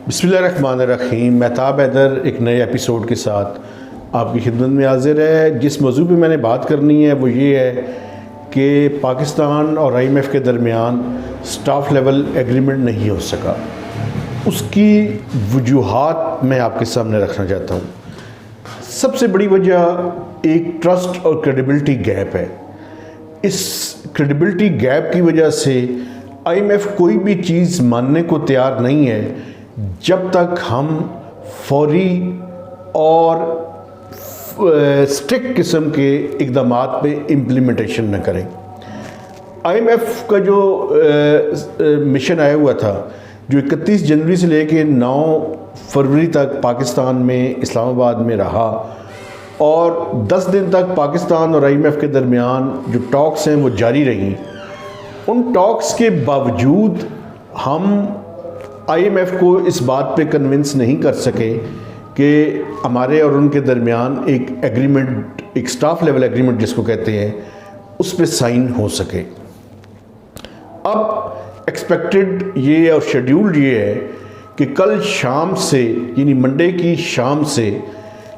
बिस्मिल्लाहिर्रहमानिर्रहीम। महताब हैदर एक नए एपिसोड के साथ आपकी खिदमत में हाजिर है। जिस मौजू पे मैंने बात करनी है वो ये है कि पाकिस्तान और IMF के दरमियान स्टाफ लेवल एग्रीमेंट नहीं हो सका। उसकी वजूहात मैं आपके सामने रखना चाहता हूँ। सबसे बड़ी वजह एक ट्रस्ट और क्रेडिबिलिटी गैप है। इस क्रेडिबिलिटी गैप की वजह से IMF कोई भी चीज़ मानने को तैयार नहीं है जब तक हम फौरी और स्ट्रिक्ट किस्म के इक़दामात पे इम्प्लीमेंटेशन न करें। IMF का जो मिशन आया हुआ था, जो 31 जनवरी से लेके 9 फरवरी तक पाकिस्तान में इस्लामाबाद में रहा और 10 दिन तक पाकिस्तान और IMF के दरमियान जो टॉक्स हैं वो जारी रहीं। उन टॉक्स के बावजूद हम IMF को इस बात पे कन्विंस नहीं कर सके कि हमारे और उनके दरमियान एक एग्रीमेंट, एक स्टाफ लेवल एग्रीमेंट जिसको कहते हैं, उस पे साइन हो सके। अब एक्सपेक्टेड ये और शेड्यूल्ड ये है कि कल शाम से, यानी मंडे की शाम से,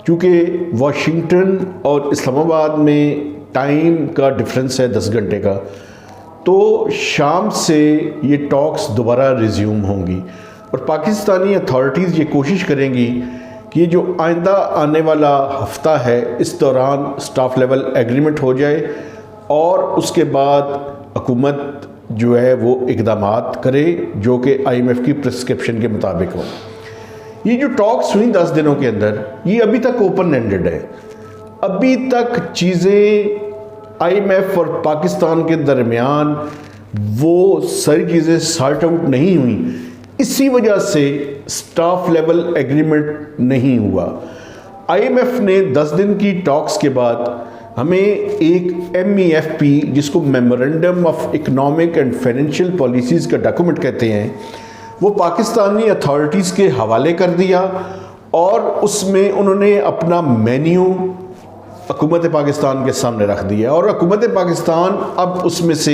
क्योंकि वाशिंगटन और इस्लामाबाद में टाइम का डिफरेंस है 10 घंटे का, तो शाम से ये टॉक्स दोबारा रिज्यूम होंगी और पाकिस्तानी अथॉरिटीज़ ये कोशिश करेंगी कि ये जो आइंदा आने वाला हफ्ता है इस दौरान स्टाफ लेवल एग्रीमेंट हो जाए और उसके बाद हुकूमत जो है वो इक़दामात करे जो कि IMF की प्रिस्क्रिप्शन के मुताबिक हो। ये जो टॉक्स हुई 10 दिनों के अंदर, ये अभी तक ओपन एंडेड है। अभी तक चीज़ें IMF और पाकिस्तान के दरमियान वो सारी चीज़ें सॉर्ट आउट नहीं हुई। इसी वजह से स्टाफ लेवल एग्रीमेंट नहीं हुआ। IMF ने 10 दिन की टॉक्स के बाद हमें एक MEFP, जिसको memorandum of economic and financial policies का डॉक्यूमेंट कहते हैं, वो पाकिस्तानी अथॉरिटीज़ के हवाले कर दिया और उसमें उन्होंने अपना मेन्यू हुकूमत पाकिस्तान के सामने रख दिया और हुकूमत पाकिस्तान अब उसमें से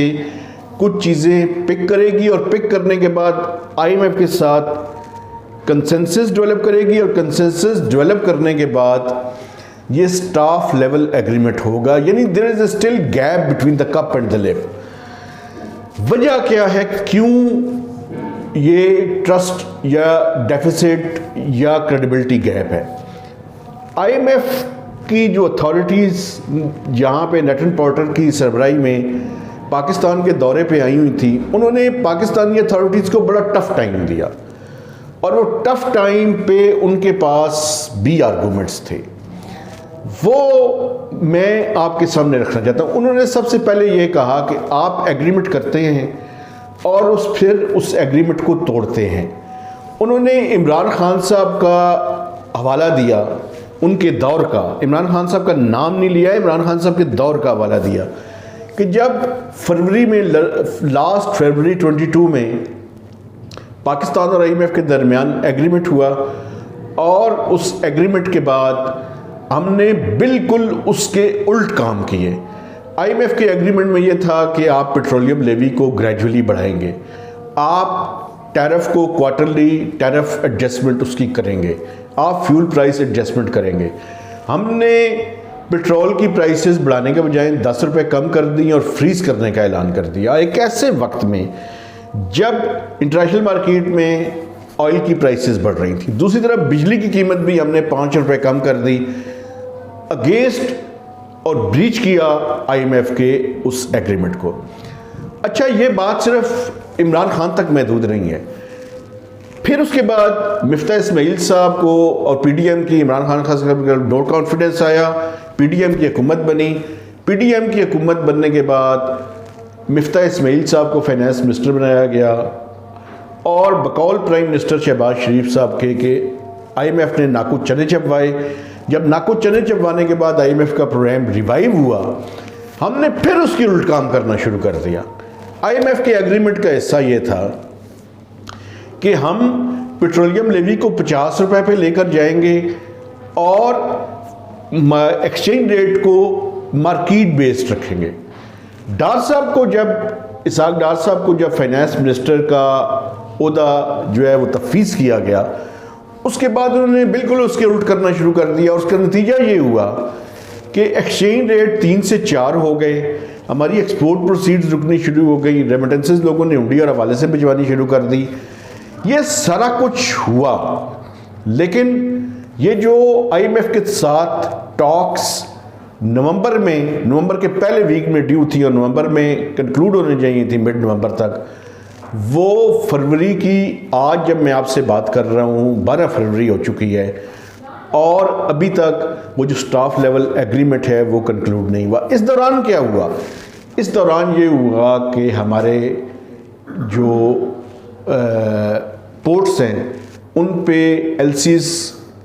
कुछ चीज़ें पिक करेगी और पिक करने के बाद IMF के साथ कंसेंसस डेवलप करेगी और कंसेंसस डेवलप करने के बाद ये स्टाफ लेवल एग्रीमेंट होगा। यानी there is still gap between the cup and the lip. वजह क्या है, क्यों ये ट्रस्ट या डेफिसिट या क्रेडिबिलिटी गैप है? IMF की जो अथॉरिटीज़ जहाँ पे नेटन पॉर्टर की सरबराही में पाकिस्तान के दौरे पे आई हुई थी, उन्होंने पाकिस्तानी अथॉरिटीज़ को बड़ा टफ़ टाइम दिया और वो टफ़ टाइम पे उनके पास भी आर्गूमेंट्स थे, वो मैं आपके सामने रखना चाहता हूँ। उन्होंने सबसे पहले ये कहा कि आप एग्रीमेंट करते हैं और फिर उस एग्रीमेंट को तोड़ते हैं। उन्होंने इमरान खान साहब का हवाला दिया, उनके दौर का। इमरान खान साहब का नाम नहीं लिया, इमरान खान साहब के दौर का हवाला दिया कि जब फरवरी में, लास्ट फरवरी 22 में पाकिस्तान और IMF के दरमियान एग्रीमेंट हुआ और उस एग्रीमेंट के बाद हमने बिल्कुल उसके उल्ट काम किए। IMF के एग्रीमेंट में ये था कि आप पेट्रोलियम लेवी को ग्रेजुअली बढ़ाएंगे, आप टैरिफ को क्वार्टरली टैरिफ एडजस्टमेंट उसकी करेंगे, आप फ्यूल प्राइस एडजस्टमेंट करेंगे। हमने पेट्रोल की प्राइसेस बढ़ाने के बजाय 10 रुपये कम कर दी और फ्रीज़ करने का ऐलान कर दिया एक ऐसे वक्त में जब इंटरनेशनल मार्केट में ऑयल की प्राइसेस बढ़ रही थी। दूसरी तरफ बिजली की कीमत भी हमने 5 रुपये कम कर दी अगेंस्ट और ब्रीच किया IMF के उस एग्रीमेंट को। अच्छा, ये बात सिर्फ इमरान खान तक महदूद नहीं है। फिर उसके बाद मिफ्ता इस्माइल साहब को और PDM की, इमरान खान साहब का नो कॉन्फिडेंस आया, PDM की हुकूमत बनी। PDM की हुकूमत बनने के बाद मिफ्ता इस्माइल साहब को फाइनेंस मिनिस्टर बनाया गया और बकौल प्राइम मिनिस्टर शहबाज शरीफ साहब के IMF ने नाकू चने चबवाए। जब नाकू चने चबवाने के बाद IMF का प्रोग्राम रिवाइव हुआ, हमने फिर उसकी उल्ट काम करना शुरू कर दिया। IMF के एग्रीमेंट का हिस्सा ये था कि हम पेट्रोलियम लेवी को 50 रुपये पे लेकर जाएंगे और एक्सचेंज रेट को मार्केट बेस्ड रखेंगे। डार साहब को जब इसाक डार साहब को जब फाइनेंस मिनिस्टर का ओहदा जो है वो तफवीज़ किया गया, उसके बाद उन्होंने बिल्कुल उसके उल्ट करना शुरू कर दिया। उसका नतीजा ये हुआ कि एक्सचेंज रेट 3 से 4 हो गए, हमारी एक्सपोर्ट प्रोसीड्स रुकनी शुरू हो गई, रेमिटेंसेस लोगों ने हुंडी और हवाले से भिजवानी शुरू कर दी। ये सारा कुछ हुआ, लेकिन ये जो IMF के साथ टॉक्स नवंबर के पहले वीक में ड्यू थी और नवंबर में कंक्लूड होने चाहिए थी मिड नवंबर तक, वो फरवरी की, आज जब मैं आपसे बात कर रहा हूँ 12 फरवरी हो चुकी है और अभी तक वो जो स्टाफ लेवल एग्रीमेंट है वो कंक्लूड नहीं हुआ। इस दौरान क्या हुआ? इस दौरान ये हुआ कि हमारे जो पोर्ट्स हैं उन पे LCs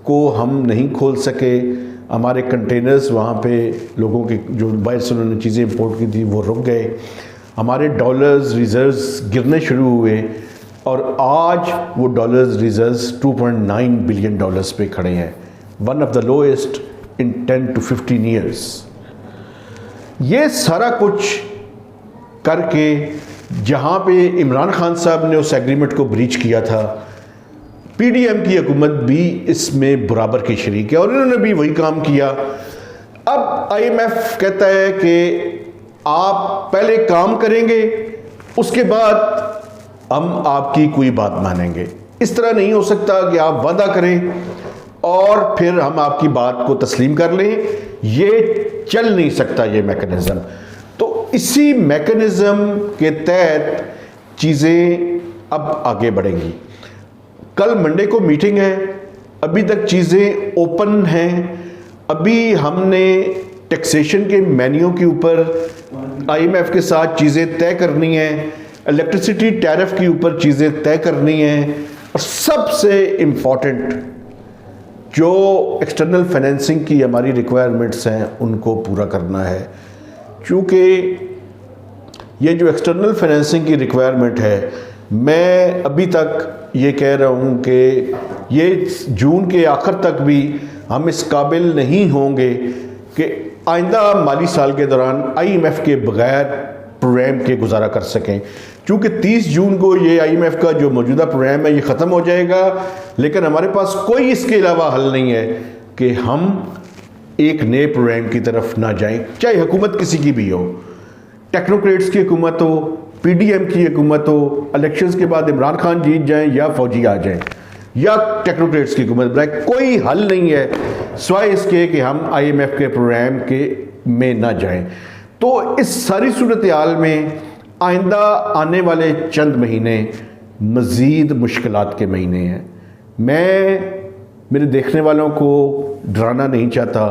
को हम नहीं खोल सके, हमारे कंटेनर्स वहाँ पे लोगों के जो बाहर से उन्होंने चीज़ें इंपोर्ट की थी वो रुक गए, हमारे डॉलर्स रिज़र्व्स गिरने शुरू हुए और आज वो डॉलर्स रिज़र्व्स 2.9 बिलियन डॉलर्स पे खड़े हैं, one of the lowest in 10 to 15 years. ये सारा कुछ करके जहाँ पे इमरान खान साहब ने उस एग्रीमेंट को ब्रीच किया था, PDM की हुकूमत भी इसमें बराबर की शरीक है और इन्होंने भी वही काम किया। अब IMF कहता है कि आप पहले काम करेंगे, उसके बाद हम आपकी कोई बात मानेंगे। इस तरह नहीं हो सकता कि आप वादा करें और फिर हम आपकी बात को तस्लीम कर लें, ये चल नहीं सकता ये मैकेनिज़्म। तो इसी मैकेनिज़्म के तहत चीज़ें अब आगे बढ़ेंगी। कल मंडे को मीटिंग है, अभी तक चीज़ें ओपन हैं। अभी हमने टैक्सेशन के मेन्यू के ऊपर IMF के साथ चीज़ें तय करनी हैं, इलेक्ट्रिसिटी टैरिफ के ऊपर चीज़ें तय करनी हैं और सबसे इम्पॉर्टेंट जो एक्सटर्नल फाइनेंसिंग की हमारी रिक्वायरमेंट्स हैं उनको पूरा करना है। क्योंकि ये जो एक्सटर्नल फाइनेंसिंग की रिक्वायरमेंट है, मैं अभी तक ये कह रहा हूँ कि ये जून के आखिर तक भी हम इस काबिल नहीं होंगे कि आइंदा माली साल के दौरान IMF के बगैर प्रोग्राम के गुजारा कर सकें। क्योंकि 30 जून को ये IMF का जो मौजूदा प्रोग्राम है ये ख़त्म हो जाएगा, लेकिन हमारे पास कोई इसके अलावा हल नहीं है कि हम एक नए प्रोग्राम की तरफ ना जाएं, चाहे हुकूमत किसी की भी हो, टेक्नोक्रेट्स की हुकूमत हो, PDM की हुकूमत हो, इलेक्शंस के बाद इमरान खान जीत जाएं या फौजी आ जाएं या टेक्नोक्रेट्स की हुकूमत बनाए, कोई हल नहीं है सिवाय इसके कि हम IMF के प्रोग्राम के में ना जाएं। तो इस सारी सूरत हाल में आइंदा आने वाले चंद महीने मज़ीद मुश्किलात के महीने हैं। मैं मेरे देखने वालों को डराना नहीं चाहता,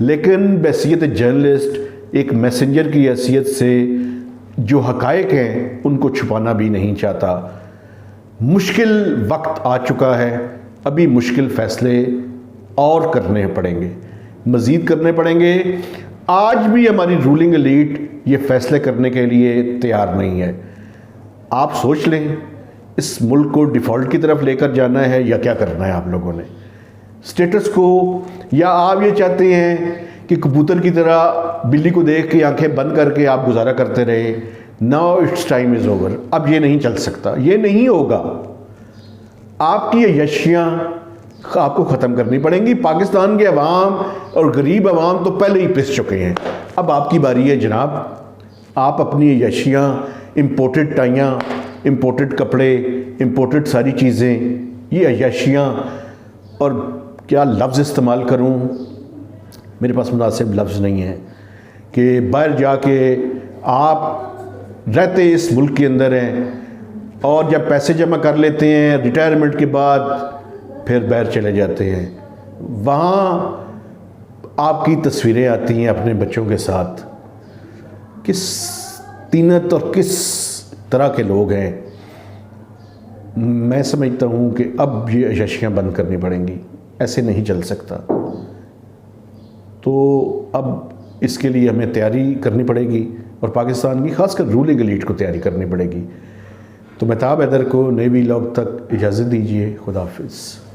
लेकिन बहैसियत जर्नलिस्ट एक मैसेंजर की हैसियत से जो हक़ाइक़ हैं उनको छुपाना भी नहीं चाहता। मुश्किल वक्त आ चुका है, अभी मुश्किल फ़ैसले और करने पड़ेंगे, मज़ीद करने पड़ेंगे। आज भी हमारी रूलिंग एलीट ये फ़ैसले करने के लिए तैयार नहीं है। आप सोच लें, इस मुल्क को डिफ़ॉल्ट की तरफ लेकर जाना है या क्या करना है आप लोगों ने, स्टेटस को, या आप ये चाहते हैं कि कबूतर की तरह बिल्ली को देख के आंखें बंद करके आप गुजारा करते रहे। Now it's time is over. अब ये नहीं चल सकता, ये नहीं होगा। आपकी ये यशियाँ आपको ख़त्म करनी पड़ेंगी। पाकिस्तान के अवाम और गरीब अवाम तो पहले ही पिस चुके हैं, अब आपकी बारी है जनाब। आप अपनी यशियाँ, इम्पोर्टेड टाइयाँ, इम्पोर्टेड कपड़े, इम्पोर्टेड सारी चीज़ें, ये यशियाँ, और क्या लफ्ज़ इस्तेमाल करूँ, मेरे पास मुनासिब लफ्ज़ नहीं है कि बाहर जाके आप रहते इस मुल्क के अंदर हैं और जब पैसे जमा कर लेते हैं रिटायरमेंट के बाद फिर बाहर चले जाते हैं, वहाँ आपकी तस्वीरें आती हैं अपने बच्चों के साथ। किस तीनत और किस तरह के लोग हैं। मैं समझता हूँ कि अब ये यशियाँ बंद करनी पड़ेंगी, ऐसे नहीं चल सकता। तो अब इसके लिए हमें तैयारी करनी पड़ेगी और पाकिस्तान की खासकर रूलिंग एलीट को तैयारी करनी पड़ेगी। तो महताब हैदर को नए व्लॉग तक इजाज़त दीजिए। खुदा हाफिज़।